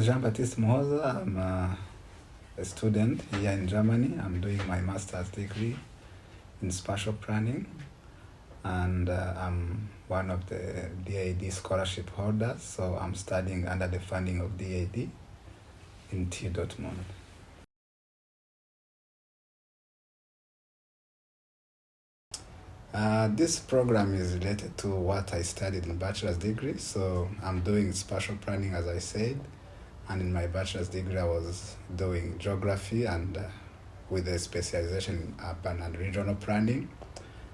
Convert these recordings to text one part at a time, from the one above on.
is Jean Baptiste Muhoza. I'm a student here in Germany. I'm doing my master's degree in spatial planning, and I'm one of the DAD scholarship holders, so I'm studying under the funding of DAD in TU Dortmund. This program is related to what I studied in bachelor's degree, so I'm doing spatial planning, as I said, and in my bachelor's degree I was doing geography and with a specialization in urban and regional planning.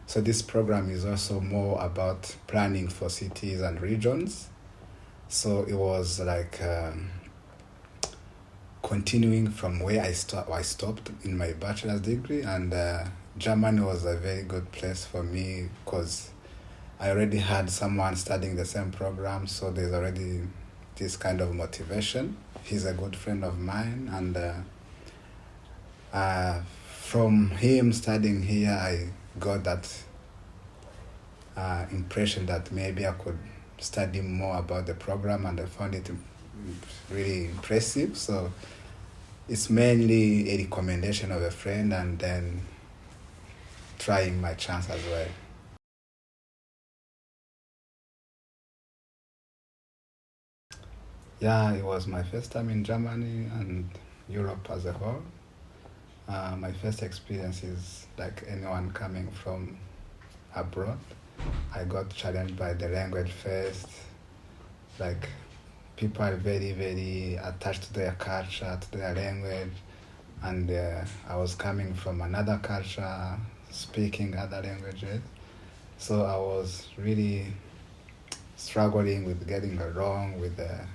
So this program is also more about planning for cities and regions. So it was like continuing from where I stopped in my bachelor's degree, and Germany was a very good place for me because I already had someone studying the same program, so there's already this kind of motivation. He's a good friend of mine, and from him studying here, I got that impression that maybe I could study more about the program, and I found it really impressive. So it's mainly a recommendation of a friend and then trying my chance as well. Yeah, it was my first time in Germany and Europe as a whole. My first experience is like anyone coming from abroad. I got challenged by the language first. Like, people are very, very attached to their culture, to their language. And I was coming from another culture, speaking other languages. So I was really struggling with getting along with the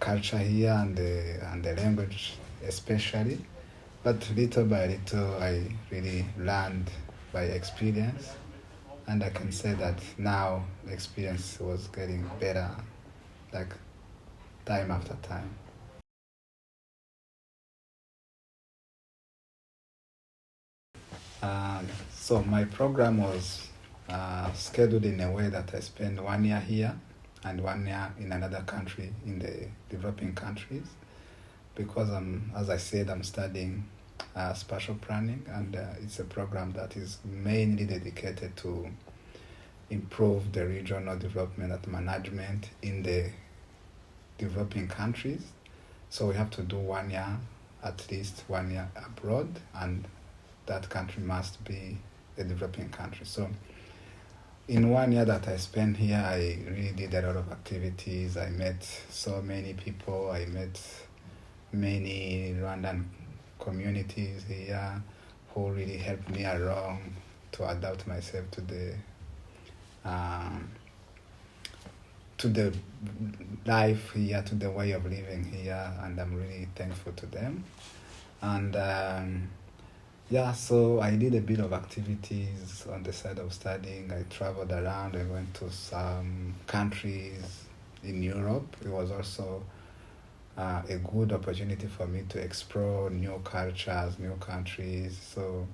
culture here and the language especially. But little by little, I really learned by experience. And I can say that now the experience was getting better, like time after time. So my program was scheduled in a way that I spent 1 year here and 1 year in another country in the developing countries, because as I said, I'm studying spatial planning, and it's a program that is mainly dedicated to improve the regional development and management in the developing countries. So we have to do 1 year, at least 1 year abroad, and that country must be a developing country. So in 1 year that I spent here, I really did a lot of activities. I met so many people. I met many Rwandan communities here who really helped me along to adapt myself to the life here, to the way of living here, and I'm really thankful to them. And yeah, so I did a bit of activities on the side of studying. I traveled around. I went to some countries in Europe. It was also a good opportunity for me to explore new cultures, new countries. So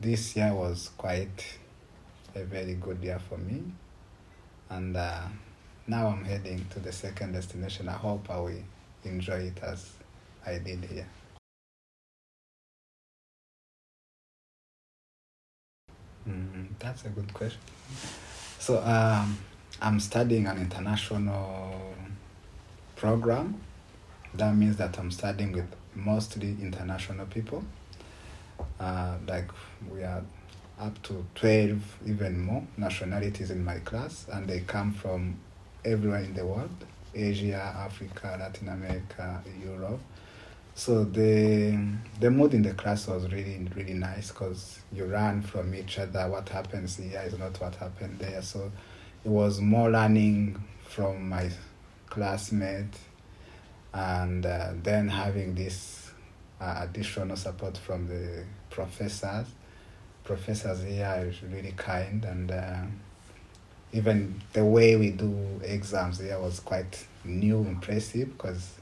this year was quite a very good year for me. And now I'm heading to the second destination. I hope I will enjoy it as I did here. That's a good question. So I'm studying an international program. That means that I'm studying with mostly international people. Like, we are up to 12, even more nationalities in my class, and they come from everywhere in the world: Asia, Africa, Latin America, Europe. So the mood in the class was really, really nice, because you learn from each other. What happens here is not what happened there. So it was more learning from my classmates, and then having this additional support from the professors. Professors here are really kind, and even the way we do exams here was quite new, impressive, because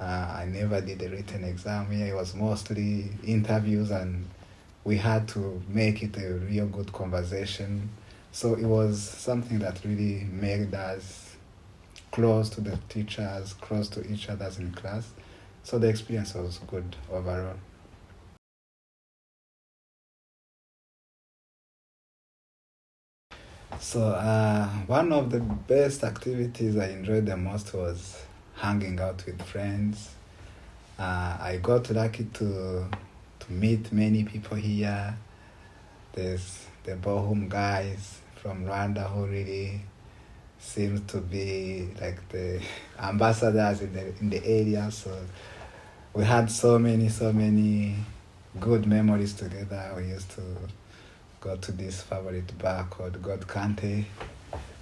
I never did a written exam here. It was mostly interviews, and we had to make it a real good conversation. So it was something that really made us close to the teachers, close to each other in class. So the experience was good overall. So one of the best activities I enjoyed the most was hanging out with friends. I got lucky to meet many people here. There's the Bohum guys from Rwanda who really seems to be like the ambassadors in the area. So we had so many good memories together. We used to go to this favorite bar called God Kante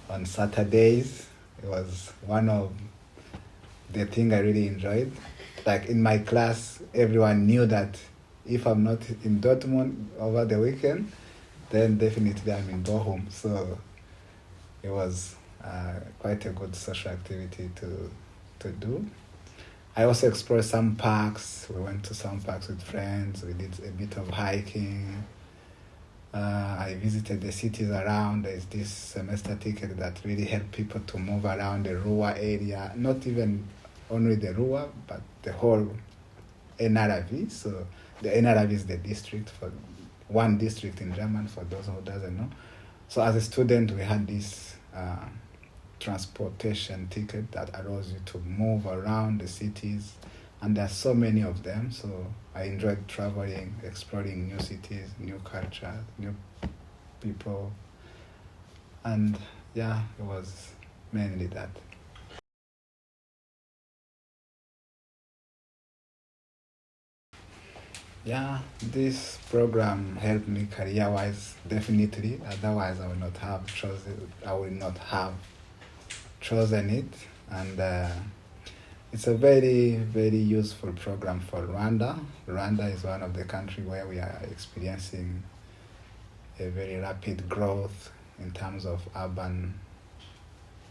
on Saturdays. It was one of the things I really enjoyed. Like in my class, everyone knew that if I'm not in Dortmund over the weekend, then definitely I'm in Bochum. So it was quite a good social activity to do. I also explored some parks. We went to some parks with friends. We did a bit of hiking. I visited the cities around. There's this semester ticket that really helped people to move around the Ruhr area, not even only the Ruhr, but the whole NRV. So the NRV is the district, for one district in German, for those who doesn't know. So as a student, we had this transportation ticket that allows you to move around the cities, and there are so many of them. So I enjoyed traveling, exploring new cities, new culture, new people, and yeah, it was mainly that. Yeah, this program helped me career-wise, definitely. Otherwise, I would not have chosen it. And it's a very, very useful program for Rwanda. Rwanda is one of the countries where we are experiencing a very rapid growth in terms of urban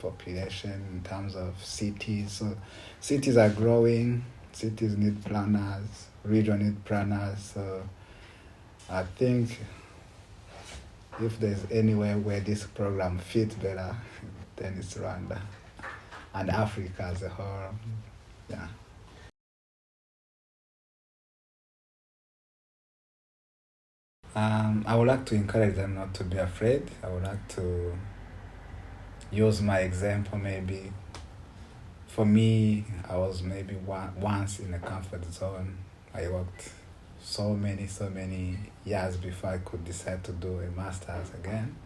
population, in terms of cities. So cities are growing, cities need planners, region need planners. So I think if there's anywhere where this program fits better, then it's Rwanda and Africa as a whole. Yeah. I would like to encourage them not to be afraid. I would like to use my example. Maybe for me, I was maybe once in a comfort zone. I worked so many years before I could decide to do a master's again.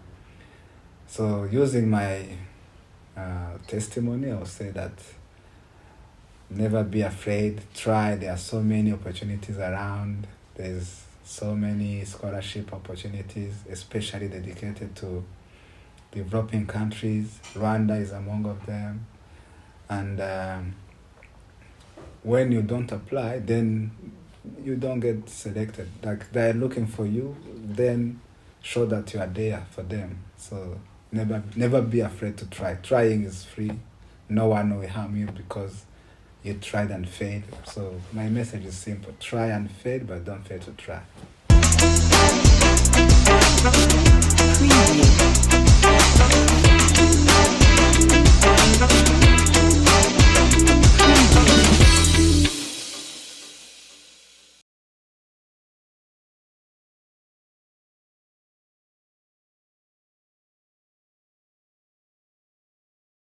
So using my testimony, I would say that never be afraid, try. There are so many opportunities around. There's so many scholarship opportunities, especially dedicated to developing countries. Rwanda is among of them. And when you don't apply, then you don't get selected. Like they're looking for you, then show that you are there for them. So never be afraid to try. Trying is free. No one will harm you because you tried and failed. So my message is simple. Try and fail, but don't fail to try. Preview.